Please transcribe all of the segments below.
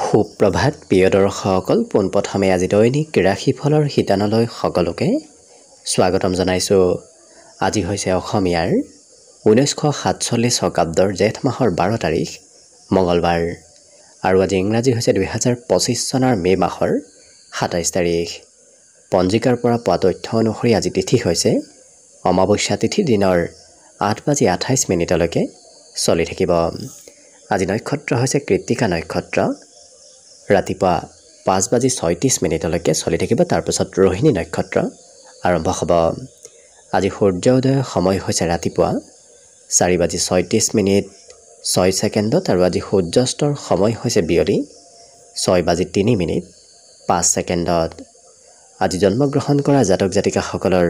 সুপ্ৰভাত প্ৰিয় দৰ্শকসকল, পোনপ্ৰথমে আজি দৈনিক ৰাশিফলৰ শিতানলৈ সকলোকে স্বাগতম জনাইছোঁ। আজি হৈছে অসমীয়াৰ 1947 শকাব্দৰ জেঠ মাহৰ 12 তাৰিখ মঙলবাৰ আৰু আজি ইংৰাজী হৈছে 2025 চনৰ মে মাহৰ 27 তাৰিখ। পঞ্জিকাৰ পৰা পোৱা তথ্য অনুসৰি আজি তিথি হৈছে অমাৱস্যা তিথি, দিনৰ 8:28 চলি থাকিব। আজি নক্ষত্ৰ হৈছে কৃত্তিকা নক্ষত্ৰ, ৰাতিপুৱা 5:36 চলি থাকিব। তাৰপিছত ৰোহিণী নক্ষত্ৰ আৰম্ভ হ'ব। আজি সূৰ্যোদয়ৰ সময় হৈছে ৰাতিপুৱা 4:36:06 আৰু আজি সূৰ্যাস্তৰ সময় হৈছে বিয়লি 6:03:05। আজি জন্মগ্ৰহণ কৰা জাতক জাতিকাসকলৰ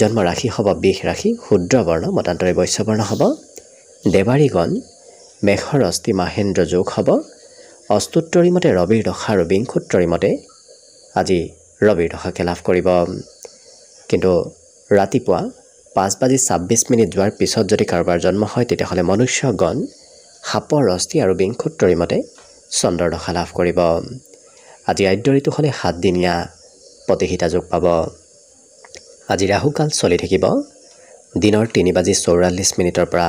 জন্ম ৰাশি হ'ব বৃষ ৰাশি, ক্ষুদ্ৰ বৰ্ণ মতান্তৰে বৈশ্য বৰ্ণ হ'ব। দেৱাৰীগণ মেঘৰ অস্থি মাহেন্দ্ৰ যোগ হ'ব। অস্তুত্তৰী মতে ৰবিৰ দশা আৰু বিংশোত্তৰী মতে আজি ৰবিৰ দশাকে লাভ কৰিব। কিন্তু ৰাতিপুৱা 5:26 যোৱাৰ পিছত যদি কাৰোবাৰ জন্ম হয় তেতিয়াহ'লে মনুষ্যগণ সাপৰ অস্থি আৰু বিংশোত্তৰী মতে চন্দ্ৰৰ দশা লাভ কৰিব। আজি আদ্য ঋতু হ'লে 7 দিনীয়া প্ৰতিহিতা যোগ পাব। আজি ৰাহুকাল চলি থাকিব দিনৰ 3:44 পৰা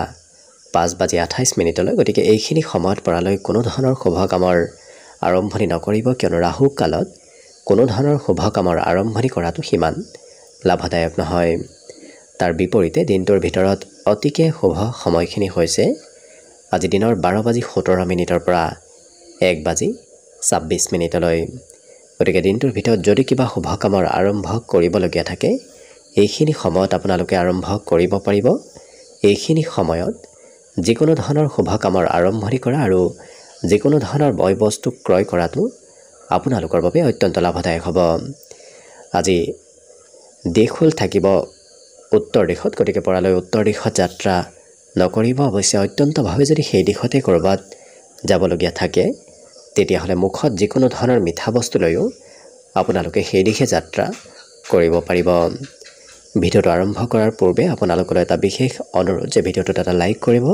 5:28। গতিকে এইখিনি সময়ত পৰালৈ কোনো ধৰণৰ শুভ কামৰ আৰম্ভণি নকৰিব, কিয়নো ৰাহু কালত কোনো ধৰণৰ শুভ কামৰ আৰম্ভণি কৰাটো সিমান লাভদায়ক নহয়। তাৰ বিপৰীতে দিনটোৰ ভিতৰত অতিকে শুভ সময়খিনি হৈছে আজি দিনৰ 12:17 পৰা 1:26। গতিকে দিনটোৰ ভিতৰত যদি কিবা শুভ কামৰ আৰম্ভ কৰিবলগীয়া থাকে এইখিনি সময়ত আপোনালোকে আৰম্ভ কৰিব পাৰিব। এইখিনি সময়ত যিকোনো ধৰণৰ শুভ কামৰ আৰম্ভণি কৰা আৰু যিকোনো ধৰণৰ বয় বস্তু ক্ৰয় কৰাটো আপোনালোকৰ বাবে অত্যন্ত লাভদায়ক হ'ব। আজি দেশ হ'ল থাকিব উত্তৰ দিশত, গতিকে পৰালৈ উত্তৰ দিশত যাত্ৰা নকৰিব। অৱশ্যে অত্যন্তভাৱে যদি সেই দিশতে ক'ৰবাত যাবলগীয়া থাকে তেতিয়াহ'লে মুখত যিকোনো ধৰণৰ মিঠা বস্তু লৈও আপোনালোকে সেই দিশে যাত্ৰা কৰিব পাৰিব। ভিডিঅ'টো আৰম্ভ কৰাৰ পূৰ্বে আপোনালোকলৈ এটা বিশেষ অনুৰোধ যে ভিডিঅ'টোত এটা লাইক কৰিব।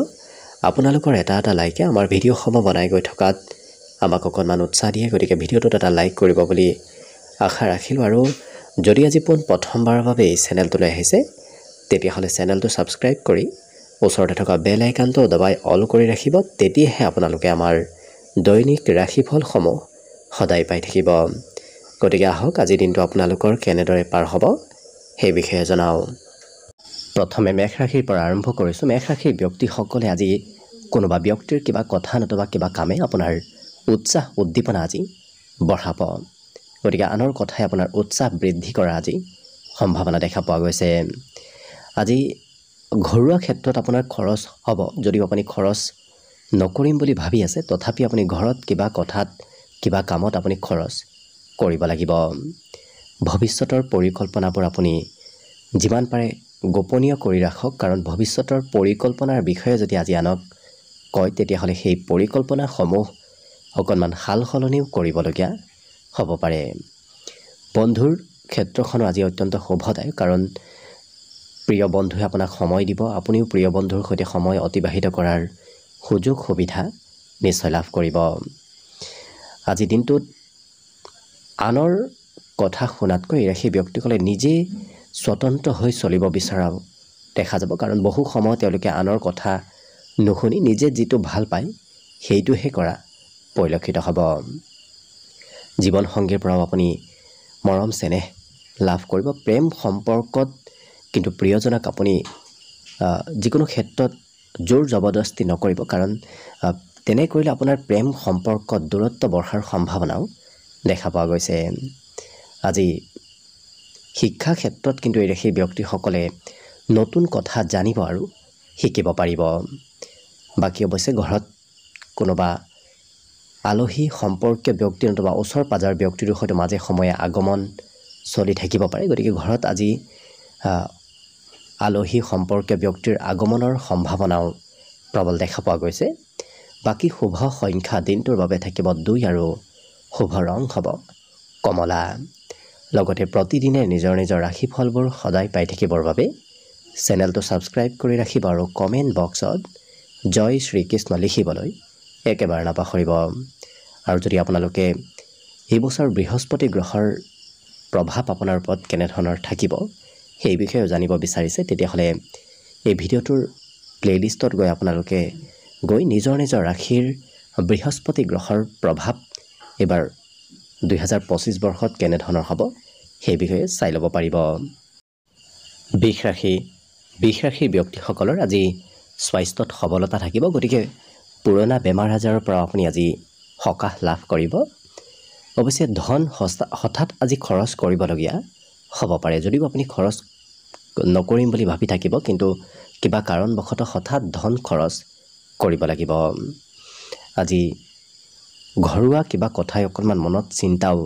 আপোনালোকৰ এটা লাইকে আমাৰ ভিডিঅ'সমূহ বনাই গৈ থকাত আমাক অকণমান উৎসাহ দিয়ে। গতিকে ভিডিঅ'টোত এটা লাইক কৰিব বুলি আশা ৰাখিলোঁ। আৰু যদি আজি প্ৰথমবাৰৰ বাবে এই চেনেলটোলৈ আহিছে তেতিয়াহ'লে চেনেলটো ছাবস্ক্ৰাইব কৰি ওচৰতে থকা বেল আইকনটো দবাই অল কৰি ৰাখিব। তেতিয়াহে আপোনালোকে আমাৰ দৈনিক ৰাশিফলসমূহ সদায় পাই থাকিব। গতিকে আহক আজিৰ দিনটো আপোনালোকৰ কেনেদৰে পাৰ হ'ব সেই বিষয়ে জনাওঁ। প্ৰথমে মেষ ৰাশিৰ পৰা আৰম্ভ কৰিছোঁ। মেষ ৰাশিৰ ব্যক্তিসকলে আজি কোনোবা ব্যক্তিৰ কিবা কথা নতুবা কিবা কামে আপোনাৰ উৎসাহ উদ্দীপনা আজি বঢ়াব। গতিকে আনৰ কথাই আপোনাৰ উৎসাহ বৃদ্ধি কৰা আজি সম্ভাৱনা দেখা পোৱা গৈছে। আজি ঘৰুৱা ক্ষেত্ৰত আপোনাৰ খৰচ হ'ব। যদিও আপুনি খৰচ নকৰিম বুলি ভাবি আছে তথাপি আপুনি ঘৰত কিবা কথাত কিবা কামত আপুনি খৰচ কৰিব লাগিব। ভৱিষ্যতৰ পৰিকল্পনাবোৰ আপুনি যিমান পাৰে গোপনীয় কৰি ৰাখক, কাৰণ ভৱিষ্যতৰ পৰিকল্পনাৰ বিষয়ে যদি আজি আনক কয় তেতিয়াহ'লে সেই পৰিকল্পনাসমূহ অকণমান সাল সলনিও কৰিবলগীয়া হ'ব পাৰে। বন্ধুৰ ক্ষেত্ৰখনো আজি অত্যন্ত শুভদায়ক, কাৰণ প্ৰিয় বন্ধুৱে আপোনাক সময় দিব। আপুনিও প্ৰিয় বন্ধুৰ সৈতে সময় অতিবাহিত কৰাৰ সুযোগ সুবিধা নিশ্চয় লাভ কৰিব। আজি দিনটোত আনৰ কথা শুনাতকৈ সেই ব্যক্তিসকলে নিজে স্বতন্ত্ৰ হৈ চলিব বিচৰা দেখা যাব, কাৰণ বহু সময় তেওঁলোকে আনৰ কথা নুশুনি নিজে যিটো ভাল পায় সেইটোহে কৰা পৰিলক্ষিত হ'ব। জীৱনসংগীৰ পৰাও আপুনি মৰম চেনেহ লাভ কৰিব। প্ৰেম সম্পৰ্কত কিন্তু প্ৰিয়জনক আপুনি যিকোনো ক্ষেত্ৰত জোৰ জবৰদস্তি নকৰিব, কাৰণ তেনে কৰিলে আপোনাৰ প্ৰেম সম্পৰ্কত দূৰত্ব বঢ়াৰ সম্ভাৱনাও দেখা পোৱা গৈছে। আজি শিক্ষা ক্ষেত্ৰত কিন্তু সেই ব্যক্তিসকলে নতুন কথা জানিব আৰু শিকিব পাৰিব। বাকী অৱশ্যে ঘৰত কোনোবা আলহী সম্পৰ্কীয় ব্যক্তি নতুবা ওচৰ পাজাৰ ব্যক্তিৰ সৈতে মাজে সময়ে আগমন চলি থাকিব পাৰে। গতিকে ঘৰত আজি আলহী সম্পৰ্কীয় ব্যক্তিৰ আগমনৰ সম্ভাৱনাও প্ৰবল দেখা পোৱা গৈছে। বাকী শুভ সংখ্যা দিনটোৰ বাবে থাকিব 2 আৰু শুভ ৰং হ'ব কমলা। লগতে প্ৰতিদিনে নিজৰ নিজৰ ৰাশিফলবোৰ সদায় পাই থাকিবৰ বাবে চেনেলটো ছাবস্ক্ৰাইব কৰি ৰাখিব আৰু কমেণ্ট বক্সত জয় শ্ৰীকৃষ্ণ লিখিবলৈ একেবাৰে নাপাহৰিব। আৰু যদি আপোনালোকে এই বছৰ বৃহস্পতি গ্ৰহৰ প্ৰভাৱ আপোনাৰ ওপৰত কেনেধৰণৰ থাকিব সেই বিষয়ে জানিব বিচাৰিছে তেতিয়াহ'লে এই ভিডিঅ'টোৰ প্লেলিষ্টত আপোনালোকে নিজৰ নিজৰ ৰাশিৰ বৃহস্পতি গ্ৰহৰ প্ৰভাৱ এবাৰ 2025 বৰ্ষত কেনেধৰণৰ হ'ব সেই বিষয়ে চাই ল'ব পাৰিব। বৃষ ৰাশিৰ ব্যক্তিসকলৰ আজি স্বাস্থ্যত সবলতা থাকিব, গতিকে পুৰণা বেমাৰ আজাৰৰ পৰা আপুনি আজি সকাহ লাভ কৰিব। অৱশ্যে ধন হঠাৎ আজি খৰচ কৰিবলগীয়া হ'ব পাৰে। যদিও আপুনি খৰচ নকৰিম বুলি ভাবি থাকিব, কিন্তু কিবা কাৰণবশতঃ হঠাৎ ধন খৰচ কৰিব লাগিব। আজি ঘৰুৱা কিবা কথাই অকণমান মনত চিন্তাও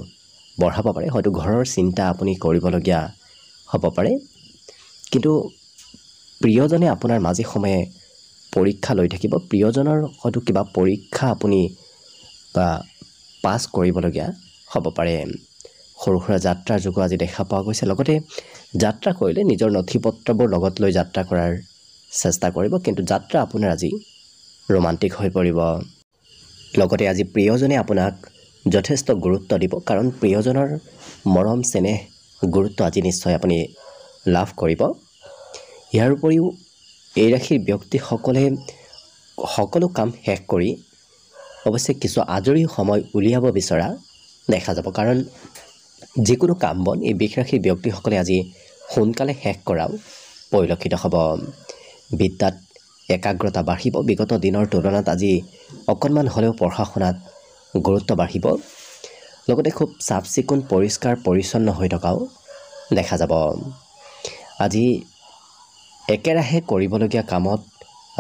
বঢ়াব পাৰে, হয়তো ঘৰৰ চিন্তা আপুনি কৰিবলগীয়া হ'ব পাৰে। কিন্তু প্ৰিয়জনে আপোনাৰ মাজে সময়ে পৰীক্ষা লৈ থাকিব। প্ৰিয়জনৰ হয়তো কিবা পৰীক্ষা আপুনি পাছ কৰিবলগীয়া হ'ব পাৰে। সৰু সুৰা যাত্ৰাৰ যোগো আজি দেখা পোৱা গৈছে। লগতে যাত্ৰা কৰিলে নিজৰ নথি পত্ৰবোৰ লগত লৈ যাত্ৰা কৰাৰ চেষ্টা কৰিব, কিন্তু যাত্ৰা আপোনাৰ আজি ৰোমান্টিক হৈ পৰিব। লগতে আজি প্ৰিয়জনে আপোনাক যথেষ্ট গুৰুত্ব দিব, কাৰণ প্ৰিয়জনৰ মৰম চেনেহ গুৰুত্ব আজি নিশ্চয় আপুনি লাভ কৰিব। ইয়াৰ উপৰিও এই ৰাশিৰ ব্যক্তিসকলে সকলো কাম শেষ কৰি অৱশ্যে কিছু আজৰি সময় উলিয়াব বিচৰা দেখা যাব, কাৰণ যিকোনো কাম বন এই বৃষ ৰাশিৰ ব্যক্তিসকলে আজি সোনকালে শেষ কৰাও পৰিলক্ষিত হ'ব। বিদ্যাত একাগ্ৰতা বাঢ়িব। বিগত দিনৰ তুলনাত আজি অকণমান হ'লেও পঢ়া শুনাত গুৰুত্ব বাঢ়িব। লগতে খুব চাফ চিকুণ পৰিষ্কাৰ পৰিচ্ছন্ন হৈ থকাও দেখা যাব। আজি একেৰাহে কৰিবলগীয়া কামত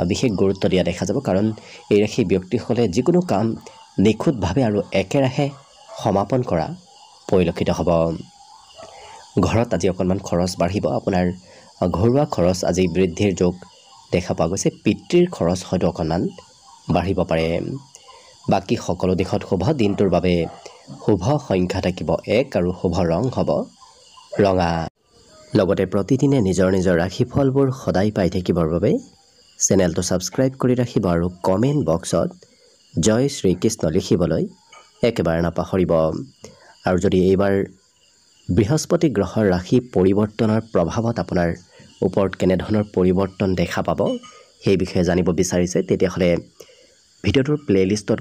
বিশেষ গুৰুত্ব দিয়া দেখা যাব, কাৰণ এই ৰাশিৰ ব্যক্তিসকলে যিকোনো কাম নিখুঁতভাৱে আৰু একেৰাহে সমাপন কৰা পৰিলক্ষিত হ'ব। ঘৰত আজি অকণমান খৰচ বাঢ়িব। আপোনাৰ ঘৰুৱা খৰচ আজি বৃদ্ধিৰ যোগ দেখা পোৱা গৈছে। পিতৃৰ খৰচ হয়তো অকণমান বাঢ়িব পাৰে। বাকী সকলো দিশত শুভ। দিনটোৰ বাবে শুভ সংখ্যা থাকিব 1 আৰু শুভ ৰং হ'ব ৰঙা। লগতে প্ৰতিদিনে নিজৰ নিজৰ ৰাশিফলবোৰ সদায় পাই থাকিবৰ বাবে চেনেলটো ছাবস্ক্ৰাইব কৰি ৰাখিব আৰু কমেণ্ট বক্সত জয় শ্ৰীকৃষ্ণ লিখিবলৈ একেবাৰে নাপাহৰিব। আৰু যদি এইবাৰ বৃহস্পতি গ্ৰহৰ ৰাশি পৰিৱৰ্তনৰ প্ৰভাৱত আপোনাৰ ওপৰত কেনেধৰণৰ পৰিৱৰ্তন দেখা পাব সেই বিষয়ে জানিব বিচাৰিছে, তেতিয়াহ'লে ভিডিঅ'টোৰ প্লেলিষ্টত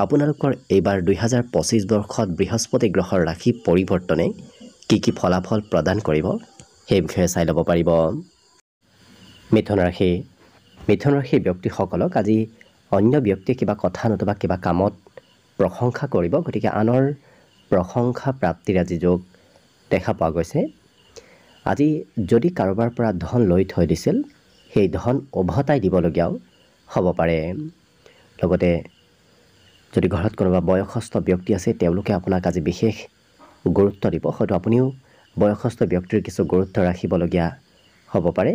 আপোনালোকৰ এইবাৰ 2025 বৰ্ষত বৃহস্পতি গ্ৰহৰ ৰাশি পৰিৱৰ্তনে কি ফলাফল প্ৰদান কৰিব সেই বিষয়ে চাই ল'ব পাৰিব। মিথুন ৰাশিৰ ব্যক্তিসকলক আজি অন্য ব্যক্তিয়ে কিবা কথা নতুবা কিবা কামত প্ৰশংসা কৰিব, গতিকে আনৰ প্ৰশংসা প্ৰাপ্তিৰ আজি যোগ দেখা পোৱা গৈছে। আজি যদি কাৰোবাৰ পৰা ধন লৈ থৈ দিছিল সেই ধন উভতাই দিবলগীয়াও হ'ব পাৰে। লগতে যদি ঘৰত কোনোবা বয়সস্থ ব্যক্তি আছে তেওঁলোকে আপোনাক আজি বিশেষ গুৰুত্ব দিব, হয়তো আপুনিও বয়সস্থ ব্যক্তিৰ কিছু গুৰুত্ব ৰাখিবলগীয়া হ'ব পাৰে।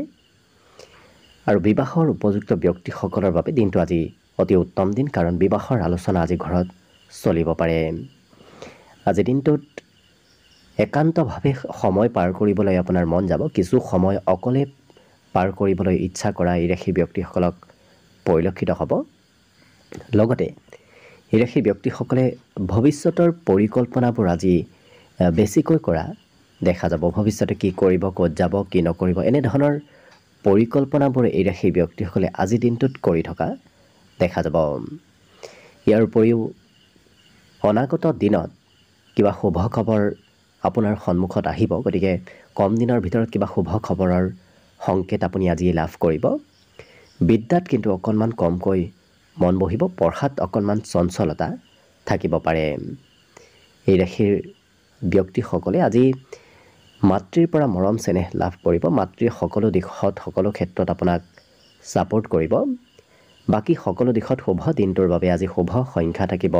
আৰু বিবাহৰ উপযুক্ত ব্যক্তিসকলৰ বাবে দিনটো আজি অতি উত্তম দিন, কাৰণ বিবাহৰ আলোচনা আজি ঘৰত চলিব পাৰে। আজি দিনটোত একান্তভাৱে সময় পাৰ কৰিবলৈ আপোনাৰ মন যাব। কিছু সময় অকলে পাৰ কৰিবলৈ ইচ্ছা কৰা এই ৰাশিৰ ব্যক্তিসকলক পৰিলক্ষিত হ'ব। লগতে এই ৰাশিৰ ব্যক্তিসকলে ভৱিষ্যতৰ পৰিকল্পনাবোৰ আজি বেছিকৈ কৰা দেখা যাব। ভৱিষ্যতে কি কৰিব, ক'ত যাব, কি নকৰিব, এনেধৰণৰ পৰিকল্পনাবোৰ এই ৰাশিৰ ব্যক্তিসকলে আজিৰ দিনটোত কৰি থকা দেখা যাব। ইয়াৰ উপৰিও অনাগত দিনত কিবা শুভ খবৰ আপোনাৰ সন্মুখত আহিব, গতিকে কম দিনৰ ভিতৰত কিবা শুভ খবৰৰ সংকেত আপুনি আজি লাভ কৰিব। বিদ্যাত কিন্তু অকণমান কমকৈ মন বহিব। পঢ়াত অকণমান চঞ্চলতা থাকিব পাৰে। এই ৰাশিৰ ব্যক্তিসকলে আজি মাতৃৰ পৰা মৰম চেনেহ লাভ কৰিব। মাতৃয়ে সকলো দিশত সকলো ক্ষেত্ৰত আপোনাক ছাপোৰ্ট কৰিব। বাকী সকলো দিশত শুভ। দিনটোৰ বাবে আজি শুভ সংখ্যা থাকিব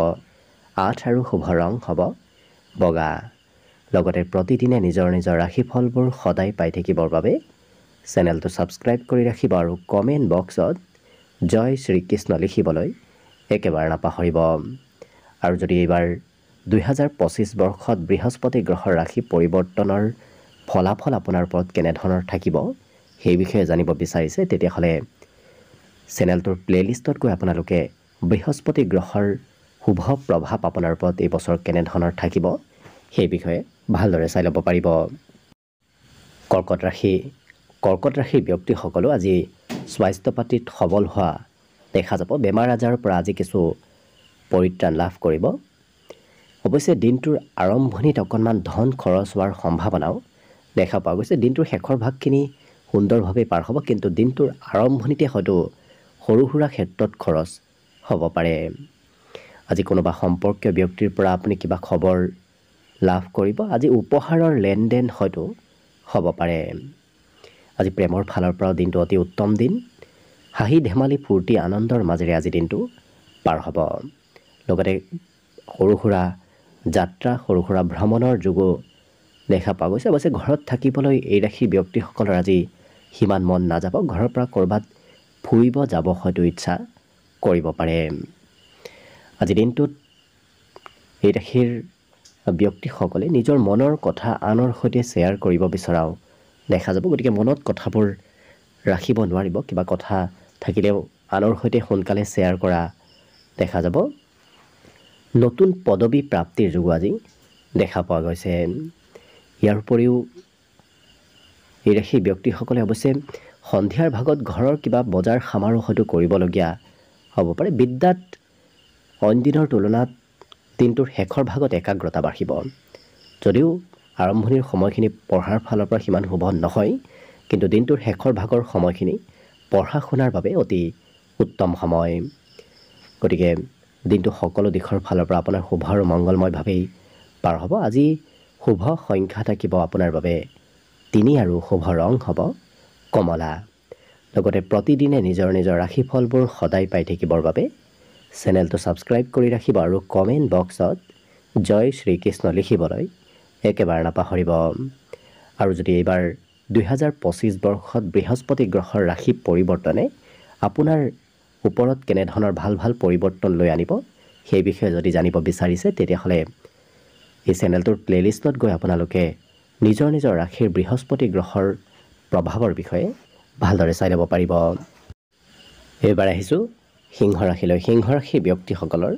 8 আৰু শুভ ৰং হ'ব বগা। লগতে প্ৰতিদিনে নিজৰ নিজৰ ৰাশিফলবোৰ সদায় পাই থাকিবৰ বাবে চেনেলটো ছাবস্ক্ৰাইব কৰি ৰাখিব আৰু কমেণ্ট বক্সত জয় শ্ৰীকৃষ্ণ লিখিবলৈ একেবাৰে নাপাহৰিব। আৰু যদি এইবাৰ 2025 বৰ্ষত বৃহস্পতি গ্ৰহৰ ৰাশি পৰিৱৰ্তনৰ ফলাফল আপোনাৰ ওপৰত কেনেধৰণৰ থাকিব সেই বিষয়ে জানিব বিচাৰিছে, তেতিয়াহ'লে চেনেলটোৰ প্লেলিষ্টত আপোনালোকে বৃহস্পতি গ্ৰহৰ শুভ প্ৰভাৱ আপোনাৰ ওপৰত এই বছৰ কেনেধৰণৰ থাকিব সেই বিষয়ে ভালদৰে চাই ল'ব পাৰিব। কৰ্কট ৰাশিৰ ব্যক্তিসকলো আজি স্বাস্থ্য পাতিত সবল হোৱা দেখা যাব। বেমাৰ আজাৰৰ পৰা আজি কিছু পৰিত্ৰাণ লাভ কৰিব। অৱশ্যে দিনটোৰ আৰম্ভণিত অকণমান ধন খৰচ হোৱাৰ সম্ভাৱনাও দেখা পোৱা গৈছে। দিনটোৰ শেষৰ ভাগখিনি সুন্দৰভাৱে পাৰ হ'ব, কিন্তু দিনটোৰ আৰম্ভণিতে হয়তো সৰু সুৰা ক্ষেত্ৰত খৰচ হ'ব পাৰে। আজি কোনোবা সম্পৰ্কীয় ব্যক্তিৰ পৰা আপুনি কিবা খবৰ লাভ কৰিব। আজি উপহাৰৰ লেনদেন হয়তো হ'ব পাৰে। আজি প্ৰেমৰ ফালৰ পৰাও দিনটো অতি উত্তম দিন। হাঁহি ধেমালি ফূৰ্তি আনন্দৰ মাজেৰে আজি দিনটো পাৰ হ'ব। লগতে সৰু সুৰা যাত্ৰা, সৰু সুৰা ভ্ৰমণৰ যোগো দেখা পোৱা গৈছে। অৱশ্যে ঘৰত থাকিবলৈ এই ৰাশিৰ ব্যক্তিসকলৰ আজি সিমান মন নাযাব। ঘৰৰ পৰা ক'ৰবাত ফুৰিব যাব হয়তো ইচ্ছা কৰিব পাৰে। আজি দিনটোত এই ৰাশিৰ ব্যক্তিসকলে নিজৰ মনৰ কথা আনৰ সৈতে শ্বেয়াৰ কৰিব বিচৰাও দেখা যাব। গতিকে মনত কথাবোৰ ৰাখিব নোৱাৰিব। কিবা কথা থাকিলেও আনৰ সৈতে সোনকালে শ্বেয়াৰ কৰা দেখা যাব। নতুন পদবী প্ৰাপ্তিৰ যোগো আজি দেখা পোৱা গৈছে। ইয়াৰ উপৰিও এই ৰাশিৰ ব্যক্তিসকলে অৱশ্যে সন্ধিয়াৰ ভাগত ঘৰৰ কিবা বজাৰ সমাৰো হয়তো কৰিবলগীয়া হ'ব পাৰে। বিদ্যাত অইন দিনৰ তুলনাত দিনটোৰ শেষৰ ভাগত একাগ্ৰতা বাঢ়িব। যদিও আৰম্ভণিৰ সময়খিনি পঢ়াৰ ফালৰ পৰা সিমান শুভ নহয়, কিন্তু দিনটোৰ শেষৰ ভাগৰ সময়খিনি পঢ়া শুনাৰ বাবে অতি উত্তম সময়। গতিকে দিনটো সকলো দিশৰ ফালৰ পৰা আপোনাৰ শুভ আৰু মংগলময়ভাৱেই পাৰ হ'ব। আজি শুভ সংখ্যা থাকিব আপোনাৰ বাবে 3 আৰু শুভ ৰং হ'ব কমলা। লগতে প্ৰতিদিনে নিজৰ নিজৰ ৰাশিফলবোৰ সদায় পাই থাকিবৰ বাবে চেনেলটো ছাবস্ক্ৰাইব কৰি ৰাখিব আৰু কমেণ্ট বক্সত জয় শ্ৰীকৃষ্ণ লিখিবলৈ একেবাৰে নাপাহৰিব। আৰু যদি এইবাৰ 2025 বৰ্ষত বৃহস্পতি গ্ৰহৰ ৰাশি পৰিৱৰ্তনে আপোনাৰ ওপৰত কেনেধৰণৰ ভাল ভাল পৰিৱৰ্তন লৈ আনিব সেই বিষয়ে যদি জানিব বিচাৰিছে, তেতিয়াহ'লে এই চেনেলটোৰ প্লেলিষ্টত গৈ আপোনালোকে নিজৰ নিজৰ ৰাশিৰ বৃহস্পতি গ্ৰহৰ প্ৰভাৱৰ বিষয়ে ভালদৰে চাই ল'ব পাৰিব। এইবাৰ আহিছোঁ সিংহ ৰাশিলৈ। সিংহ ৰাশিৰ ব্যক্তিসকলৰ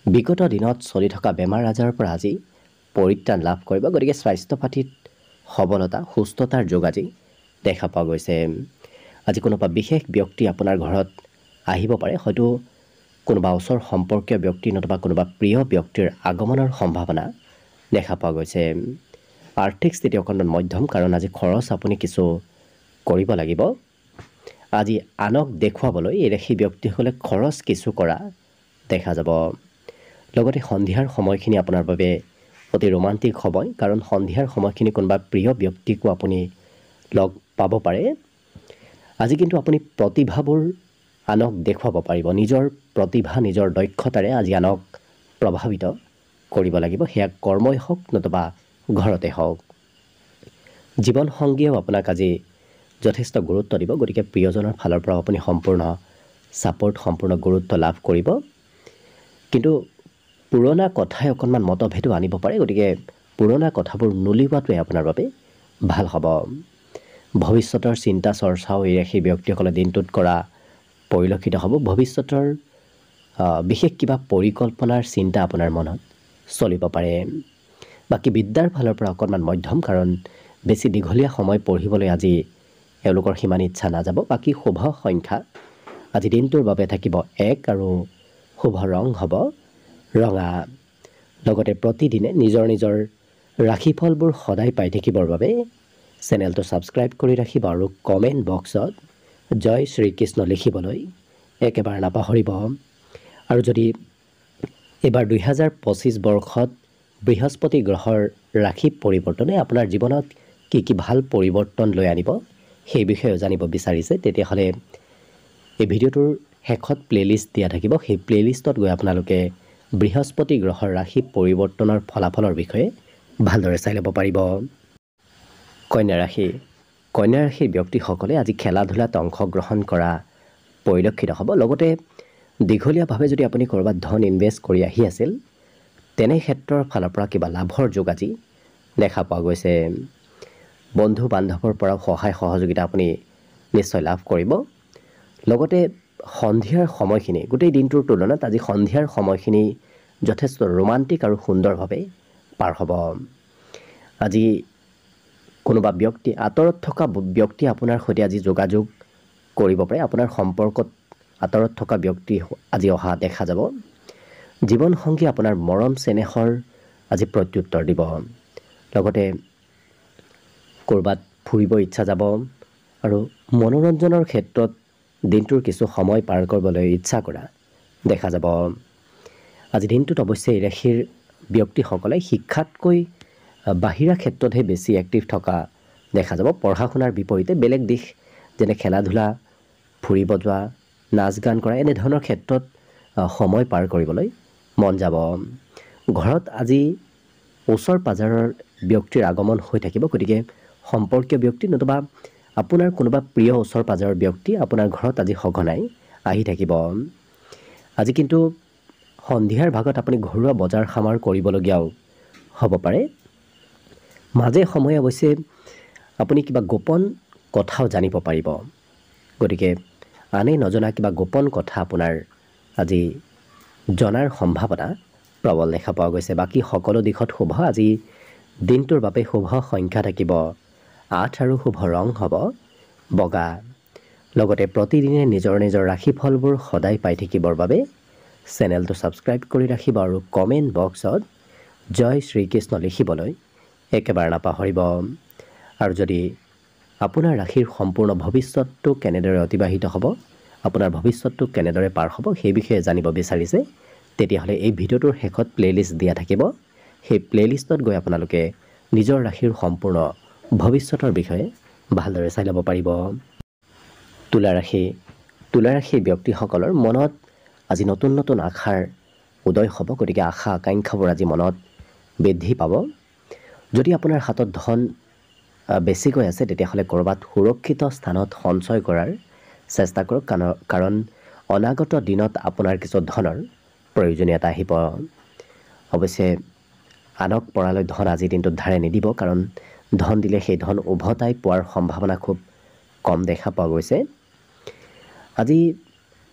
বিগত দিনত চলি থকা বেমাৰ আজাৰৰ পৰা আজি পৰিত্ৰাণ লাভ কৰিব। গতিকে স্বাস্থ্য পাতিত সবলতা, সুস্থতাৰ যোগ আজি দেখা পোৱা গৈছে। আজি কোনোবা বিশেষ ব্যক্তি আপোনাৰ ঘৰত আহিব পাৰে। হয়তো কোনোবা ওচৰ সম্পৰ্কীয় ব্যক্তি নতুবা কোনোবা প্ৰিয় ব্যক্তিৰ আগমনৰ সম্ভাৱনা দেখা পোৱা গৈছে। আৰ্থিক স্থিতি অকণমান মধ্যম, কাৰণ আজি খৰচ আপুনি কিছু কৰিব লাগিব। আজি আনক দেখুৱাবলৈ এই ৰাশি ব্যক্তিসকলে খৰচ কিছু কৰা দেখা যাব। লগতে সন্ধিয়াৰ সময়খিনি আপোনাৰ বাবে অতি ৰোমান্টিক সময়, কাৰণ সন্ধিয়াৰ সময়খিনি কোনোবা প্ৰিয় ব্যক্তিকো আপুনি লগ পাব পাৰে। আজি কিন্তু আপুনি প্ৰতিভাবোৰ আনক দেখুৱাব পাৰিব। নিজৰ প্ৰতিভা, নিজৰ দক্ষতাৰে আজি আনক প্ৰভাৱিত কৰিব লাগিব। সেয়া কৰ্মই হওক নতুবা ঘৰতে হওক। জীৱনসংগীয়েও আপোনাক আজি যথেষ্ট গুৰুত্ব দিব। গতিকে প্ৰিয়জনৰ ফালৰ পৰা আপুনি সম্পূৰ্ণ ছাপোৰ্ট, সম্পূৰ্ণ গুৰুত্ব লাভ কৰিব। কিন্তু পুৰণা কথাই অকণমান মতভেদো আনিব পাৰে। গতিকে পুৰণা কথাবোৰ নুলিওৱাটোৱে আপোনাৰ বাবে ভাল হ'ব। ভৱিষ্যতৰ চিন্তা চৰ্চাও এই ৰাশিৰ ব্যক্তিসকলে দিনটোত কৰা পৰিলক্ষিত হ'ব। ভৱিষ্যতৰ বিশেষ কিবা পৰিকল্পনাৰ চিন্তা আপোনাৰ মনত চলিব পাৰে। বাকী বিদ্যাৰ ফালৰ পৰা অকণমান মধ্যম, কাৰণ বেছি দীঘলীয়া সময় পঢ়িবলৈ আজি এওঁলোকৰ সিমান ইচ্ছা নাযাব। বাকী শুভ সংখ্যা আজি দিনটোৰ বাবে থাকিব 1 আৰু শুভ ৰং হ'ব ৰঙা। লগতে প্ৰতিদিনে নিজৰ নিজৰ ৰাশিফলবোৰ সদায় পাই থাকিবৰ বাবে চেনেলটো ছাবস্ক্ৰাইব কৰি ৰাখিব আৰু কমেণ্ট বক্সত জয় শ্ৰীকৃষ্ণ লিখিবলৈ একেবাৰে নাপাহৰিব। আৰু যদি এইবাৰ 2025 বৰ্ষত বৃহস্পতি গ্ৰহৰ ৰাশি পৰিৱৰ্তনে আপোনাৰ জীৱনত কি কি ভাল পৰিৱৰ্তন লৈ আনিব সেই বিষয়েও জানিব বিচাৰিছে, তেতিয়াহ'লে এই ভিডিঅ'টোৰ শেষত প্লেলিষ্ট দিয়া থাকিব। সেই প্লেলিষ্টত গৈ আপোনালোকে বৃহস্পতি গ্ৰহৰ ৰাশি পৰিৱৰ্তনৰ ফলাফলৰ বিষয়ে ভালদৰে চাই ল'ব পাৰিব। কন্যা ৰাশিৰ ব্যক্তিসকলে আজি খেলা ধূলাত অংশগ্ৰহণ কৰা পৰিলক্ষিত হ'ব। লগতে দীঘলীয়াভাৱে যদি আপুনি ক'ৰবাত ধন ইনভেষ্ট কৰি আহি আছিল, তেনে ক্ষেত্ৰৰ ফালৰ পৰা কিবা লাভৰ যোগ আজি দেখা পোৱা গৈছে। বন্ধু বান্ধৱৰ পৰাও সহায় সহযোগিতা আপুনি নিশ্চয় লাভ কৰিব। লগতে সন্ধিয়াৰ সময়খিনি, গোটেই দিনটোৰ তুলনাত আজি সন্ধিয়াৰ সময়খিনি যথেষ্ট ৰোমান্টিক আৰু সুন্দৰভাৱে পাৰ হ'ব। আজি কোনোবা ব্যক্তি আঁতৰত থকা ব্যক্তি আপোনাৰ সৈতে আজি যোগাযোগ কৰিব পাৰে। আপোনাৰ সম্পৰ্কত আঁতৰত থকা ব্যক্তি আজি অহা দেখা যাব। জীৱনসংগী আপোনাৰ মৰম চেনেহৰ আজি প্ৰত্যুত্তৰ দিব। লগতে ক'ৰবাত ফুৰিব ইচ্ছা যাব আৰু মনোৰঞ্জনৰ ক্ষেত্ৰত দিনটোৰ কিছু সময় পাৰ কৰিবলৈ ইচ্ছা কৰা দেখা যাব। আজি দিনটোত অৱশ্যে এই ৰাশিৰ ব্যক্তিসকলে শিক্ষাতকৈ বাহিৰা ক্ষেত্ৰতহে বেছি এক্টিভ থকা দেখা যাব। পঢ়া শুনাৰ বিপৰীতে বেলেগ দিশ যেনে খেলা ধূলা, ফুৰিব যোৱা, নাচ গান কৰা এনেধৰণৰ ক্ষেত্ৰত সময় পাৰ কৰিবলৈ মন যাব। ঘৰত আজি ওচৰ পাজৰৰ ব্যক্তিৰ আগমন হৈ থাকিব। গতিকে সম্পৰ্কীয় ব্যক্তি নতুবা আপোনাৰ কোনোবা প্ৰিয় ওচৰ পাজৰৰ ব্যক্তি আপোনাৰ ঘৰত আজি সঘনাই আহি থাকিব। আজি কিন্তু সন্ধিয়াৰ ভাগত আপুনি ঘৰুৱা বজাৰ সমাৰ কৰিবলগীয়াও হ'ব পাৰে। মাজে সময়ে অৱশ্যে আপুনি কিবা গোপন কথাও জানিব পাৰিব। গতিকে আনে নজনা কিবা গোপন কথা আপোনাৰ আজি জনাৰ সম্ভাৱনা প্ৰবল দেখা পোৱা গৈছে। বাকী সকলো দিশত শুভ। আজি দিনটোৰ বাবে শুভ সংখ্যা থাকিব 8 আৰু শুভ ৰং হ'ব বগা। লগতে প্ৰতিদিনে নিজৰ নিজৰ ৰাশিফলবোৰ সদায় পাই থাকিবৰ বাবে চেনেলটো ছাবস্ক্ৰাইব কৰি ৰাখিব আৰু কমেণ্ট বক্সত জয় শ্ৰীকৃষ্ণ লিখিবলৈ একেবাৰে নাপাহৰিব। আৰু যদি আপোনাৰ ৰাশিৰ সম্পূৰ্ণ ভৱিষ্যতটো কেনেদৰে অতিবাহিত হ'ব, আপোনাৰ ভৱিষ্যতটো কেনেদৰে পাৰ হ'ব সেই বিষয়ে জানিব বিচাৰিছে, তেতিয়াহ'লে এই ভিডিঅ'টোৰ শেষত প্লে'লিষ্ট দিয়া থাকিব। সেই প্লে'লিষ্টত গৈ আপোনালোকে নিজৰ ৰাশিৰ সম্পূৰ্ণ ভৱিষ্যতৰ বিষয়ে ভালদৰে চাই ল'ব পাৰিব। তুলা ৰাশি ব্যক্তিসকলৰ মনত আজি নতুন নতুন আশাৰ উদয় হ'ব। গতিকে আশা আকাংক্ষাবোৰ আজি মনত বৃদ্ধি পাব। যদি আপোনাৰ হাতত ধন বেছিকৈ আছে তেতিয়াহ'লে ক'ৰবাত সুৰক্ষিত স্থানত সঞ্চয় কৰাৰ চেষ্টা কৰক, কাৰণ অনাগত দিনত আপোনাৰ কিছু ধনৰ প্ৰয়োজনীয়তা আহিব। অৱশ্যে আনক পৰালৈ ধন আজিৰ দিনটোত ধাৰে নিদিব, কাৰণ ধন দিলে সেই ধন উভতাই পোৱাৰ সম্ভাৱনা খুব কম দেখা পোৱা গৈছে। আজি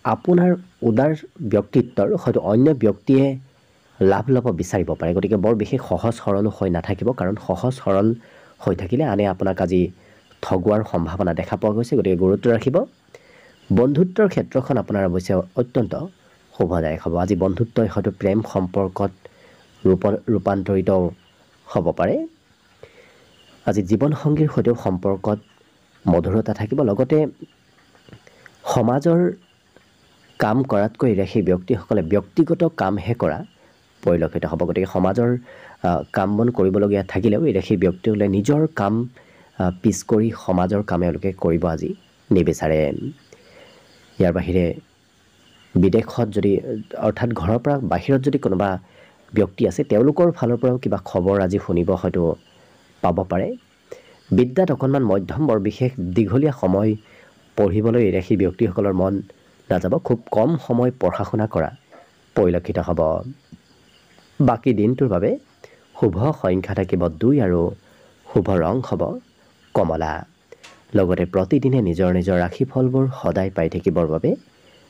আপোনাৰ উদাৰ ব্যক্তিত্বৰ হয়তো অন্য ব্যক্তিয়ে লাভ ল'ব বিচাৰিব পাৰে। গতিকে বৰ বিশেষ সহজ সৰলো হৈ নাথাকিব, কাৰণ সহজ সৰল হৈ থাকিলে আনে আপোনাক আজি ঠগোৱাৰ সম্ভাৱনা দেখা পোৱা গৈছে। গতিকে গুৰুত্ব ৰাখিব। বন্ধুত্বৰ ক্ষেত্ৰখন আপোনাৰ অৱশ্যে অত্যন্ত শুভদায়ক হ'ব। আজি বন্ধুত্বই হয়তো প্ৰেম সম্পৰ্কত ৰূপান্তৰিত হ'ব পাৰে। আজি জীৱনসংগীৰ সৈতেও সম্পৰ্কত মধুৰতা থাকিব। লগতে সমাজৰ কাম কৰাতকৈ ৰাশি ব্যক্তিসকলে ব্যক্তিগত কামহে কৰা পৰিলক্ষিত হ'ব। গতিকে সমাজৰ কাম বন কৰিবলগীয়া থাকিলেও এই ৰাশি ব্যক্তিসকলে নিজৰ কাম পিছ কৰি সমাজৰ কাম এওঁলোকে কৰিব আজি নিবিচাৰে। ইয়াৰ বাহিৰে বিদেশত যদি অৰ্থাৎ ঘৰৰ পৰা বাহিৰত যদি কোনোবা ব্যক্তি আছে তেওঁলোকৰ ফালৰ পৰাও কিবা খবৰ আজি শুনিব হয়তো পাব পাৰে। বিদ্যাত অকণমান মধ্যম, বৰ বিশেষ দীঘলীয়া সময় পঢ়িবলৈ এই ৰাশি ব্যক্তিসকলৰ মন নাযাব। খুব কম সময় পঢ়া শুনা কৰা পৰিলক্ষিত হ'ব। বাকী দিনটোৰ বাবে শুভ সংখ্যা থাকিব 2 আৰু শুভ ৰং হ'ব কমলা। লগতে প্ৰতিদিনে নিজৰ নিজৰ ৰাশিফলবোৰ সদায় পাই থাকিবৰ বাবে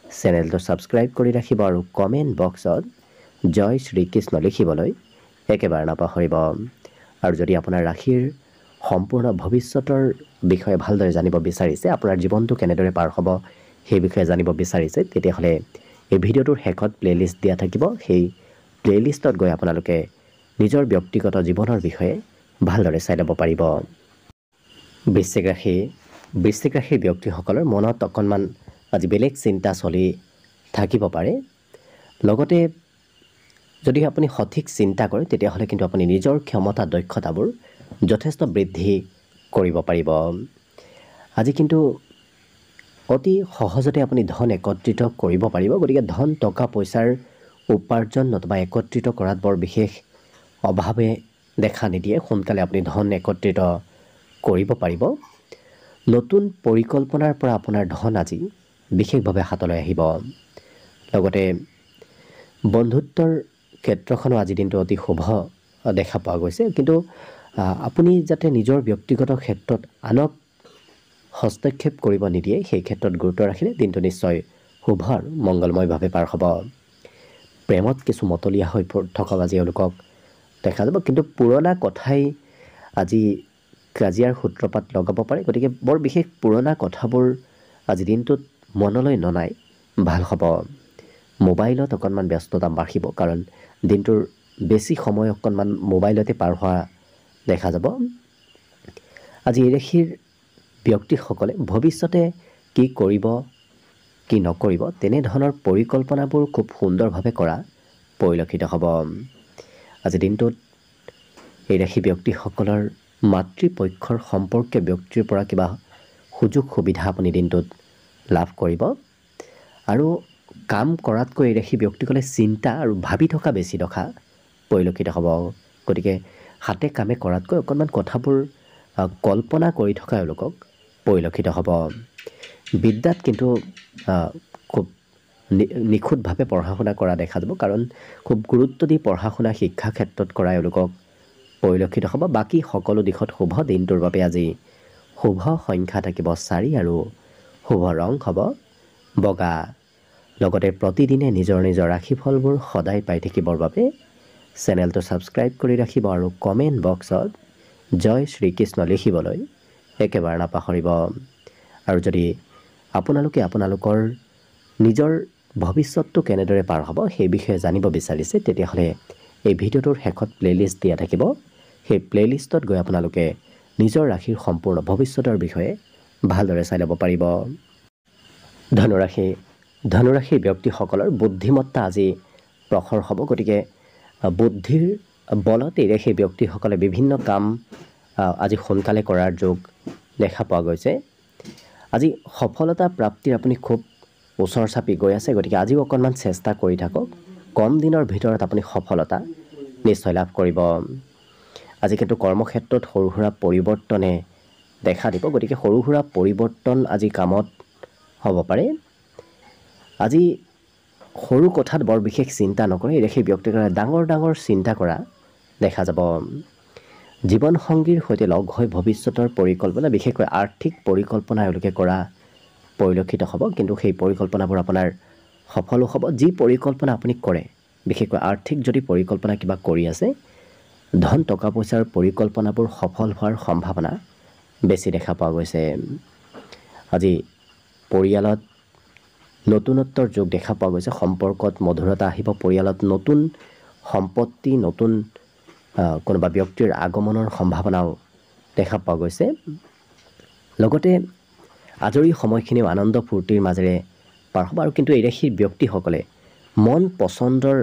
চেনেলটো ছাবস্ক্ৰাইব কৰি ৰাখিব আৰু কমেণ্ট বক্সত জয় শ্ৰীকৃষ্ণ লিখিবলৈ একেবাৰে নাপাহৰিব। আৰু যদি আপোনাৰ ৰাশিৰ সম্পূৰ্ণ ভৱিষ্যতৰ বিষয়ে ভালদৰে জানিব বিচাৰিছে, আপোনাৰ জীৱনটো কেনেদৰে পাৰ হ'ব সেই বিষয়ে জানিব বিচাৰিছে, তেতিয়াহ'লে এই ভিডিঅ'টোৰ শেষত প্লে'লিষ্ট দিয়া থাকিব। সেই প্লে'লিষ্টত গৈ আপোনালোকে নিজৰ ব্যক্তিগত জীৱনৰ বিষয়ে ভালদৰে চাই ল'ব পাৰিব। বৃশ্চিক ৰাশিৰ ব্যক্তিসকলৰ মনত অকণমান আজি বেলেগ চিন্তা চলি থাকিব পাৰে। লগতে যদি আপুনি সঠিক চিন্তা কৰে তেতিয়াহ'লে কিন্তু আপুনি নিজৰ ক্ষমতা দক্ষতাবোৰ যথেষ্ট বৃদ্ধি কৰিব পাৰিব। আজি কিন্তু অতি সহজতে আপুনি ধন একত্ৰিত কৰিব পাৰিব। গতিকে ধন টকা পইচাৰ উপাৰ্জন নতুবা একত্ৰিত কৰাত বৰ বিশেষ অভাৱে দেখা নিদিয়ে। সোনকালে আপুনি ধন একত্ৰিত কৰিব পাৰিব। নতুন পৰিকল্পনাৰ পৰা আপোনাৰ ধন আজি বিশেষভাৱে হাতলৈ আহিব। লগতে বন্ধুত্বৰ ক্ষেত্ৰখনো আজি দিনটো অতি শুভ দেখা পোৱা গৈছে। কিন্তু আপুনি যাতে নিজৰ ব্যক্তিগত ক্ষেত্ৰত আনক হস্তক্ষেপ কৰিব নিদিয়ে সেই ক্ষেত্ৰত গুৰুত্ব ৰাখিলে দিনটো নিশ্চয় শুভ আৰু মংগলময়ভাৱে পাৰ হ'ব। প্ৰেমত কিছু মতলীয়া হৈ থকা আজি এওঁলোকক দেখা যাব। কিন্তু পুৰণা কথাই আজি কাজিয়াৰ সূত্ৰপাত লগাব পাৰে। গতিকে বৰ বিশেষ পুৰণা কথাবোৰ আজি দিনটোত মনলৈ ননাই ভাল হ'ব। মোবাইলত অকণমান ব্যস্ততা বাঢ়িব, কাৰণ দিনটোৰ বেছি সময় অকণমান মোবাইলতে পাৰ হোৱা দেখা যাব। আজি এই ৰাশিৰ ব্যক্তিসকলে ভৱিষ্যতে কি কৰিব কি নকৰিব তেনেধৰণৰ পৰিকল্পনাবোৰ খুব সুন্দৰভাৱে কৰা পৰিলক্ষিত হ'ব। আজি দিনটোত এই ৰাশি ব্যক্তিসকলৰ মাতৃপক্ষৰ সম্পৰ্কীয় ব্যক্তিৰ পৰা কিবা সুযোগ সুবিধা আপুনি দিনটোত লাভ কৰিব। আৰু কাম কৰাতকৈ এই ৰাশি ব্যক্তিসকলে চিন্তা আৰু ভাবি থকা বেছি দেখা পৰিলক্ষিত হ'ব। গতিকে হাতে কামে কৰাতকৈ অকণমান কথাবোৰ কল্পনা কৰি থকা এওঁলোকক পৰিলক্ষিত হ'ব। বিদ্যাত কিন্তু খুব নিখুঁতভাৱে পঢ়া শুনা কৰা দেখা যাব, কাৰণ খুব গুৰুত্ব দি পঢ়া শুনা শিক্ষা ক্ষেত্ৰত কৰা এওঁলোকক পৰিলক্ষিত হ'ব। বাকী সকলো দিশত শুভ দিনটোৰ বাবে আজি শুভ সংখ্যা থাকিব 4 আৰু শুভ ৰং হ'ব বগা। লগতে প্ৰতিদিনে নিজৰ নিজৰ ৰাশিফলবোৰ সদায় পাই থাকিবৰ বাবে চেনেলটো ছাবস্ক্ৰাইব কৰি ৰাখিব আৰু কমেণ্ট বক্সত জয় শ্ৰীকৃষ্ণ লিখিবলৈ একেবাৰে নাপাহৰিব। আৰু যদি আপোনালোকে আপোনালোকৰ নিজৰ ভৱিষ্যতটো কেনেদৰে পাৰ হ'ব সেই বিষয়ে জানিব বিচাৰিছে, তেতিয়াহ'লে এই ভিডিঅ'টোৰ শেষত প্লে'লিষ্ট দিয়া থাকিব। সেই প্লে'লিষ্টত গৈ আপোনালোকে নিজৰ ৰাশিৰ সম্পূৰ্ণ ভৱিষ্যতৰ বিষয়ে ভালদৰে চাই ল'ব পাৰিব। ধনুৰাশিৰ ব্যক্তিসকলৰ বুদ্ধিমত্তা আজি প্ৰখৰ হ'ব। গতিকে বুদ্ধিৰ বলত এই ৰাশিৰ ব্যক্তিসকলে বিভিন্ন কাম আজি সোনকালে কৰাৰ যোগ দেখা পোৱা গৈছে। আজি সফলতা প্ৰাপ্তিৰ আপুনি খুব ওচৰ চাপি গৈ আছে। গতিকে আজিও অকণমান চেষ্টা কৰি থাকক, কম দিনৰ ভিতৰত আপুনি সফলতা নিশ্চয় লাভ কৰিব। আজি কিন্তু কৰ্মক্ষেত্ৰত সৰু সুৰা পৰিৱৰ্তনে দেখা দিব। গতিকে সৰু সুৰা পৰিৱৰ্তন আজি কামত হ'ব পাৰে। আজি সৰু কথাত বৰ বিশেষ চিন্তা নকৰে এই ৰাশিৰ ব্যক্তিসকলে ডাঙৰ ডাঙৰ চিন্তা কৰা দেখা যাব। জীৱনসংগীৰ সৈতে লগ হৈ ভৱিষ্যতৰ পৰিকল্পনা, বিশেষকৈ আৰ্থিক পৰিকল্পনা এওঁলোকে কৰা পৰিলক্ষিত হ'ব। কিন্তু সেই পৰিকল্পনাবোৰ আপোনাৰ সফলো হ'ব। যি পৰিকল্পনা আপুনি কৰে, বিশেষকৈ আৰ্থিক যদি পৰিকল্পনা কিবা কৰি আছে, ধন টকা পইচাৰ পৰিকল্পনাবোৰ সফল হোৱাৰ সম্ভাৱনা বেছি দেখা পোৱা গৈছে। আজি পৰিয়ালত নতুনত্বৰ যোগ দেখা পোৱা গৈছে। সম্পৰ্কত মধুৰতা আহিব। পৰিয়ালত নতুন সম্পত্তি, নতুন কোনোবা ব্যক্তিৰ আগমনৰ সম্ভাৱনাও দেখা পোৱা গৈছে। লগতে আজৰি সময়খিনিও আনন্দ ফূৰ্তিৰ মাজেৰে পাৰ হ'ব। আৰু কিন্তু এই ৰাশিৰ ব্যক্তিসকলে মন পচন্দৰ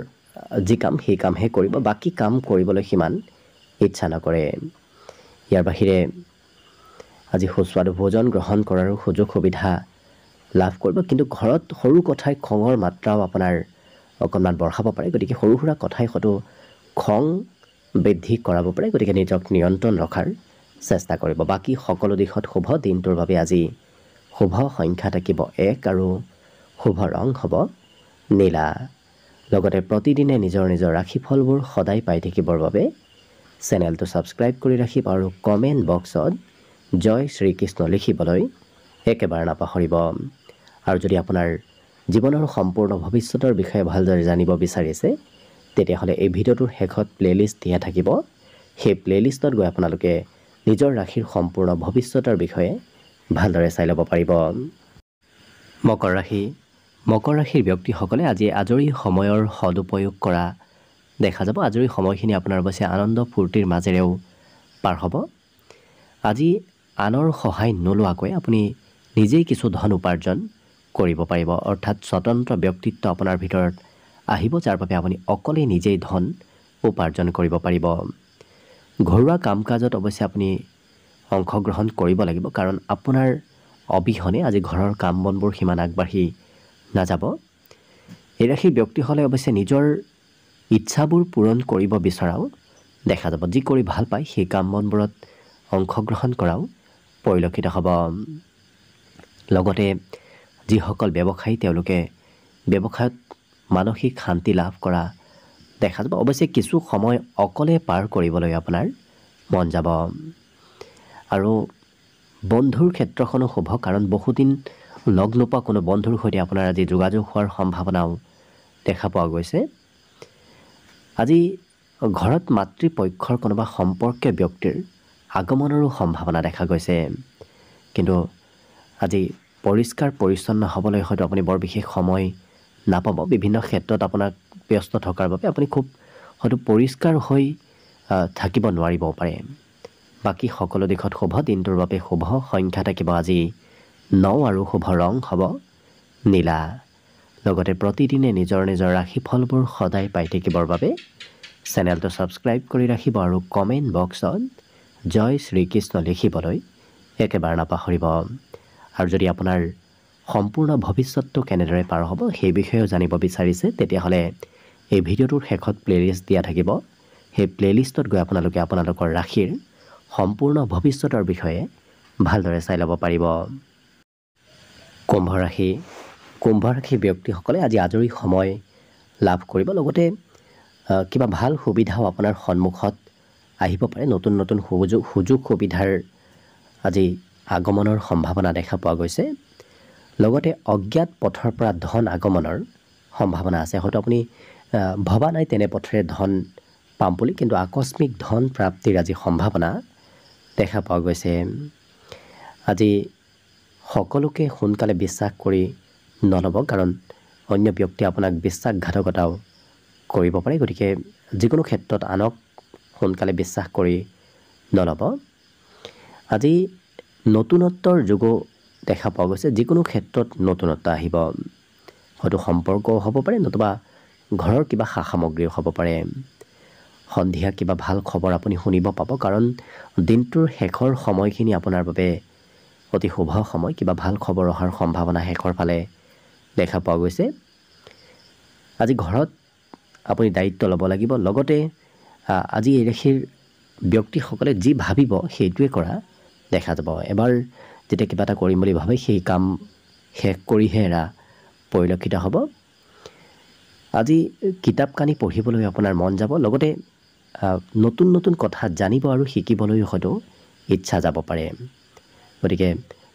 যি কাম সেই কামহে কৰিব, বাকী কাম কৰিবলৈ সিমান ইচ্ছা নকৰে। ইয়াৰ বাহিৰে আজি সুস্বাদু ভোজন গ্ৰহণ কৰাৰো সুযোগ সুবিধা লাভ কৰিব। কিন্তু ঘৰত সৰু কথাই খঙৰ মাত্ৰাও আপোনাৰ অকণমান বঢ়াব পাৰে। গতিকে সৰু সুৰা কথাই হয়তো খং বৃদ্ধি কৰাব পাৰে। গতিকে নিজক নিয়ন্ত্ৰণ ৰখাৰ চেষ্টা কৰিব। বাকী সকলো দিশত শুভ দিনটোৰ বাবে আজি শুভ সংখ্যা থাকিব 1 আৰু শুভ ৰং হ'ব নীলা। লগতে প্ৰতিদিনে নিজৰ নিজৰ ৰাশিফলবোৰ সদায় পাই থাকিবৰ বাবে চেনেলটো ছাবস্ক্ৰাইব কৰি ৰাখিব আৰু কমেণ্ট বক্সত জয় শ্ৰীকৃষ্ণ লিখিবলৈ একেবাৰে নাপাহৰিব। আৰু যদি আপোনাৰ জীৱনৰ সম্পূৰ্ণ ভৱিষ্যতৰ বিষয়ে ভালদৰে জানিব বিচাৰিছে, তেতিয়াহ'লে এই ভিডিঅ'টোৰ শেষত প্লে'লিষ্ট দিয়া থাকিব। সেই প্লে'লিষ্টত গৈ আপোনালোকে নিজৰ ৰাশিৰ সম্পূৰ্ণ ভৱিষ্যতৰ বিষয়ে ভালদৰে চাই ল'ব পাৰিব। মকৰ ৰাশিৰ ব্যক্তিসকলে আজি আজৰি সময়ৰ সদুপয়োগ কৰা দেখা যাব। আজৰি সময়খিনি আপোনাৰ অৱশ্যে আনন্দ ফূৰ্তিৰ মাজেৰেও পাৰ হ'ব। আজি আনৰ সহায় নোলোৱাকৈ আপুনি নিজেই কিছু ধন উপাৰ্জন কৰিব পাৰিব। অৰ্থাৎ স্বতন্ত্ৰ ব্যক্তিত্ব আপোনাৰ ভিতৰত আহিব, যাৰ বাবে আপুনি অকলেই নিজেই ধন উপাৰ্জন কৰিব পাৰিব। ঘৰুৱা কাম কাজত অৱশ্যে আপুনি অংশগ্ৰহণ কৰিব লাগিব, কাৰণ আপোনাৰ অবিহনে আজি ঘৰৰ কাম বনবোৰ সিমান আগবাঢ়ি নাযাব। এই ৰাশিৰ ব্যক্তিসকলে অৱশ্যে নিজৰ ইচ্ছাবোৰ পূৰণ কৰিব বিচৰাও দেখা যাব। যি কৰি ভাল পায় সেই কাম বনবোৰত অংশগ্ৰহণ কৰাও পৰিলক্ষিত হ'ব। লগতে যিসকল ব্যৱসায়ী তেওঁলোকে ব্যৱসায়ত মানসিক শান্তি লাভ কৰা দেখা যাব। অৱশ্যে কিছু সময় অকলে পাৰ কৰিবলৈ আপোনাৰ মন যাব। আৰু বন্ধুৰ ক্ষেত্ৰখনো শুভ, কাৰণ বহুদিন লগ নোপোৱা কোনো বন্ধুৰ সৈতে আপোনাৰ আজি যোগাযোগ হোৱাৰ সম্ভাৱনাও দেখা পোৱা গৈছে। আজি ঘৰত মাতৃপক্ষৰ কোনোবা সম্পৰ্কীয় ব্যক্তিৰ আগমনৰো সম্ভাৱনা দেখা গৈছে। কিন্তু আজি পৰিষ্কাৰ পৰিচ্ছন্ন হ'বলৈ হয়তো আপুনি বৰ বিশেষ সময় নাপাব। বিভিন্ন ক্ষেত্ৰত আপোনাক ব্যস্ত থকাৰ বাবে আপুনি খুব হয়তো পৰিষ্কাৰ হৈ থাকিব নোৱাৰিবও পাৰে। বাকী সকলো দিশত শুভ। দিনটোৰ বাবে শুভ সংখ্যা থাকিব আজি 9 আৰু শুভ ৰং হ'ব নীলা। লগতে প্ৰতিদিনে নিজৰ নিজৰ ৰাশিফলবোৰ সদায় পাই থাকিবৰ বাবে চেনেলটো ছাবস্ক্ৰাইব কৰি ৰাখিব আৰু কমেণ্ট বক্সত জয় শ্ৰীকৃষ্ণ লিখিবলৈ একেবাৰে নাপাহৰিব। আৰু যদি আপোনাৰ সম্পূৰ্ণ ভৱিষ্যতটো কেনেদৰে পাৰ হ'ব সেই বিষয়েও জানিব বিচাৰিছে, তেতিয়াহ'লে এই ভিডিঅ'টোৰ শেষত প্লেলিষ্ট দিয়া থাকিব। সেই প্লেলিষ্টত গৈ আপোনালোকে আপোনালোকৰ ৰাশিৰ সম্পূৰ্ণ ভৱিষ্যতৰ বিষয়ে ভালদৰে চাই ল'ব পাৰিব। কুম্ভ ৰাশি ব্যক্তিসকলে আজি আজৰি সময় লাভ কৰিব। লগতে কিবা ভাল সুবিধাও আপোনাৰ সন্মুখত আহিব পাৰে। নতুন নতুন সুযোগ সুবিধাৰ আজি আগমনৰ সম্ভাৱনা দেখা পোৱা গৈছে। লগতে অজ্ঞাত পথৰ পৰা ধন আগমনৰ সম্ভাৱনা আছে। হয়তো আপুনি ভবা নাই তেনে পথেৰে ধন পাম বুলি, কিন্তু আকস্মিক ধন প্ৰাপ্তিৰ আজি সম্ভাৱনা দেখা পোৱা গৈছে। আজি সকলোকে সোনকালে বিশ্বাস কৰি নল'ব, কাৰণ অন্য ব্যক্তিয়ে আপোনাক বিশ্বাসঘাতকতাও কৰিব পাৰে। গতিকে যিকোনো ক্ষেত্ৰত আনক সোনকালে বিশ্বাস কৰি নল'ব। আজি নতুনত্বৰ যুগো দেখা পোৱা গৈছে। যিকোনো ক্ষেত্ৰত নতুনত্ব আহিব। হয়তো সম্পৰ্কও হ'ব পাৰে, নতুবা ঘৰৰ কিবা সা সামগ্ৰীও হ'ব পাৰে। সন্ধিয়া কিবা ভাল খবৰ আপুনি শুনিব পাব, কাৰণ দিনটোৰ শেষৰ সময়খিনি আপোনাৰ বাবে অতি শুভ সময়। কিবা ভাল খবৰ অহাৰ সম্ভাৱনা শেষৰ ফালে দেখা পোৱা গৈছে। আজি ঘৰত আপুনি দায়িত্ব ল'ব লাগিব। লগতে আজি এই ৰাশিৰ ব্যক্তিসকলে যি ভাবিব সেইটোৱে কৰা দেখা যাব। এবাৰ যেতিয়া কিবা এটা কৰিম বুলি ভাবে সেই কাম শেষ কৰিহে এৰা পৰিলক্ষিত হ'ব। আজি কিতাপ কানি পঢ়িবলৈ আপোনাৰ মন যাব। লগতে নতুন নতুন কথা জানিব আৰু শিকিবলৈ হয়তো ইচ্ছা যাব পাৰে। গতিকে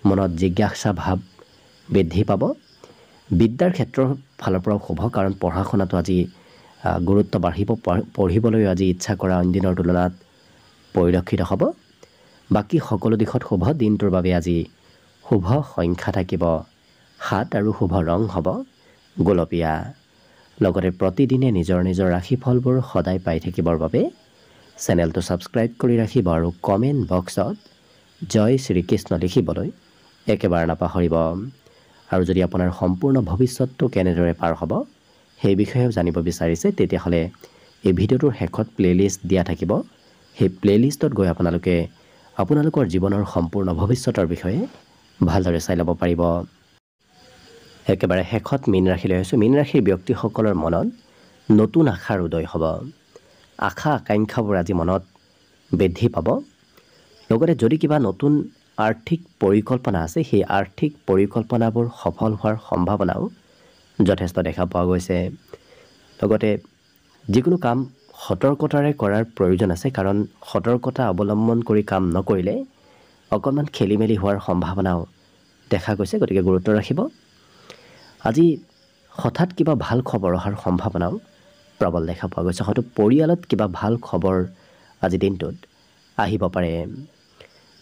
মনত জিজ্ঞাসা ভাৱ বৃদ্ধি পাব। বিদ্যাৰ ক্ষেত্ৰৰ ফালৰ পৰাও শুভ, কাৰণ পঢ়া শুনাটো আজি গুৰুত্ব বাঢ়িব। পঢ়িবলৈ আজি ইচ্ছা কৰা অন্য দিনৰ তুলনাত পৰিলক্ষিত হ'ব। বাকী সকলো দিশত শুভ। দিনটোৰ বাবে আজি শুভ সংখ্যা থাকিব 7 আৰু শুভ ৰং হ'ব গোলপীয়া। লগতে প্ৰতিদিনে নিজৰ নিজৰ ৰাশিফলবোৰ সদায় পাই থাকিবৰ বাবে চেনেলটো ছাবস্ক্ৰাইব কৰি ৰাখিব আৰু কমেণ্ট বক্সত জয় শ্ৰীকৃষ্ণ লিখিবলৈ একেবাৰে নাপাহৰিব। আৰু যদি আপোনাৰ সম্পূৰ্ণ ভৱিষ্যতটো কেনেদৰে পাৰ হ'ব সেই বিষয়েও জানিব বিচাৰিছে, তেতিয়াহ'লে এই ভিডিঅ'টোৰ শেষত প্লেলিষ্ট দিয়া থাকিব। সেই প্লেলিষ্টত গৈ আপোনালোকে আপোনালোকৰ জীৱনৰ সম্পূৰ্ণ ভৱিষ্যতৰ বিষয়ে ভালদৰে চাই ল'ব পাৰিব। একেবাৰে শেষত মীন ৰাশিলৈ আহিছোঁ। মীন ৰাশিৰ ব্যক্তিসকলৰ মনত নতুন আশাৰ উদয় হ'ব। আশা আকাংক্ষাবোৰ আজি মনত বৃদ্ধি পাব। লগতে যদি কিবা নতুন আৰ্থিক পৰিকল্পনা আছে, সেই আৰ্থিক পৰিকল্পনাবোৰ সফল হোৱাৰ সম্ভাৱনাও যথেষ্ট দেখা পোৱা গৈছে। লগতে যিকোনো কাম সতৰ্কতাৰে কৰাৰ প্ৰয়োজন আছে, কাৰণ সতৰ্কতা অৱলম্বন কৰি কাম নকৰিলে অকণমান খেলি মেলি হোৱাৰ সম্ভাৱনাও দেখা গৈছে। গতিকে গুৰুত্ব ৰাখিব। আজি হঠাৎ কিবা ভাল খবৰ অহাৰ সম্ভাৱনাও প্ৰবল দেখা পোৱা গৈছে। হয়তো পৰিয়ালত কিবা ভাল খবৰ আজি দিনটোত আহিব পাৰে।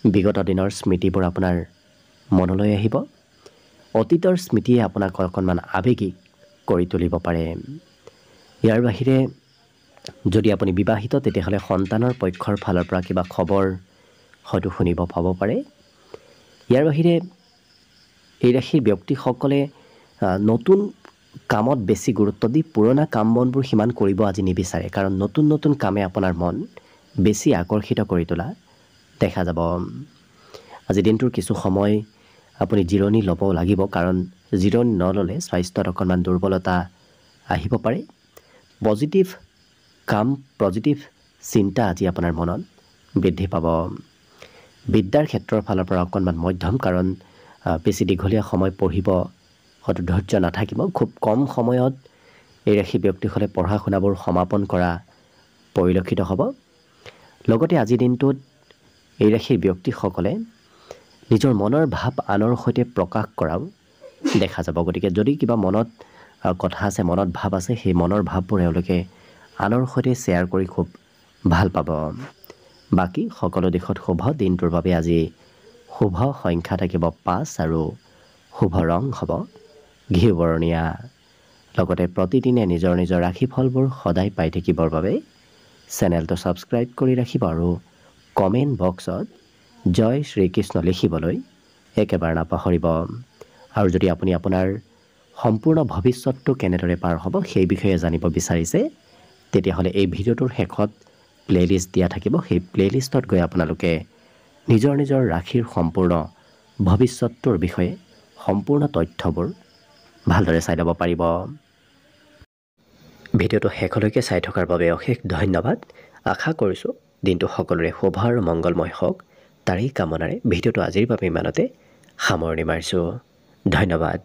বিগত দিনৰ স্মৃতিবোৰ আপোনাৰ মনলৈ আহিব। অতীতৰ স্মৃতিয়ে আপোনাক অকণমান আৱেগিক কৰি তুলিব পাৰে। ইয়াৰ বাহিৰে যদি আপুনি বিবাহিত, তেতিয়াহ'লে সন্তানৰ পক্ষৰ ফালৰ পৰা কিবা খবৰ হয়তো শুনিব পাব পাৰে। ইয়াৰ বাহিৰে এই ৰাশিৰ ব্যক্তিসকলে নতুন কামত বেছি গুৰুত্ব দি পুৰণা কাম বনবোৰ সিমান কৰিব আজি নিবিচাৰে, কাৰণ নতুন নতুন কামে আপোনাৰ মন বেছি আকৰ্ষিত কৰি তোলা দেখা যাব। আজি দিনটোৰ কিছু সময় আপুনি জিৰণি ল'ব লাগিব, কাৰণ জিৰণি নল'লে স্বাস্থ্যত অকণমান দুৰ্বলতা আহিব পাৰে। পজিটিভ কাম, পজিটিভ চিন্তা আজি আপোনাৰ মনত বৃদ্ধি পাব। বিদ্যাৰ ক্ষেত্ৰৰ ফালৰ পৰা অকণমান মধ্যম, কাৰণ বেছি দীঘলীয়া সময় পঢ়িব হয়তো ধৈৰ্য নাথাকিব। খুব কম সময়ত এই ৰাশি ব্যক্তিসকলে পঢ়া শুনাবোৰ সমাপন কৰা পৰিলক্ষিত হ'ব। লগতে আজিৰ দিনটোত এই ৰাশিৰ ব্যক্তিসকলে নিজৰ মনৰ ভাৱ আনৰ সৈতে প্ৰকাশ কৰাও দেখা যাব। গতিকে যদি কিবা মনত কথা আছে, মনত ভাৱ আছে, সেই মনৰ ভাৱবোৰ এওঁলোকে আনৰ সৈতে শ্বেয়াৰ কৰি খুব ভাল পাব। বাকী সকলো দিশত শুভ দিনটোৰ বাবে আজি শুভ সংখ্যা থাকিব 5 আৰু শুভ ৰং হ'ব ঘিউ বৰণীয়া। লগতে প্ৰতিদিনে নিজৰ নিজৰ ৰাশিফলবোৰ সদায় পাই থাকিবৰ বাবে চেনেলটো ছাবস্ক্ৰাইব কৰি ৰাখিব আৰু কমেণ্ট বক্সত জয় শ্ৰীকৃষ্ণ লিখিবলৈ একেবাৰে নাপাহৰিব। আৰু যদি আপুনি আপোনাৰ সম্পূৰ্ণ ভৱিষ্যতটো কেনেদৰে পাৰ হ'ব সেই বিষয়ে জানিব বিচাৰিছে, তেতিয়াহ'লে এই ভিডিঅ'টোৰ শেষত প্লে'লিষ্ট দিয়া থাকিব। সেই প্লে'লিষ্টত গৈ আপোনালোকে নিজৰ নিজৰ ৰাশিৰ সম্পূৰ্ণ ভৱিষ্যতটোৰ বিষয়ে সম্পূৰ্ণ তথ্যবোৰ ভালদৰে চাই ল'ব পাৰিব। ভিডিঅ'টো শেষলৈকে চাই থকাৰ বাবে অশেষ ধন্যবাদ। আশা কৰিছোঁ দিনটো সকলোৰে শুভ আৰু মংগলময় হওক, তাৰেই কামনাৰে ভিডিঅ'টো আজিৰ বাবে ইমানতে সামৰণি মাৰিছোঁ। ধন্যবাদ।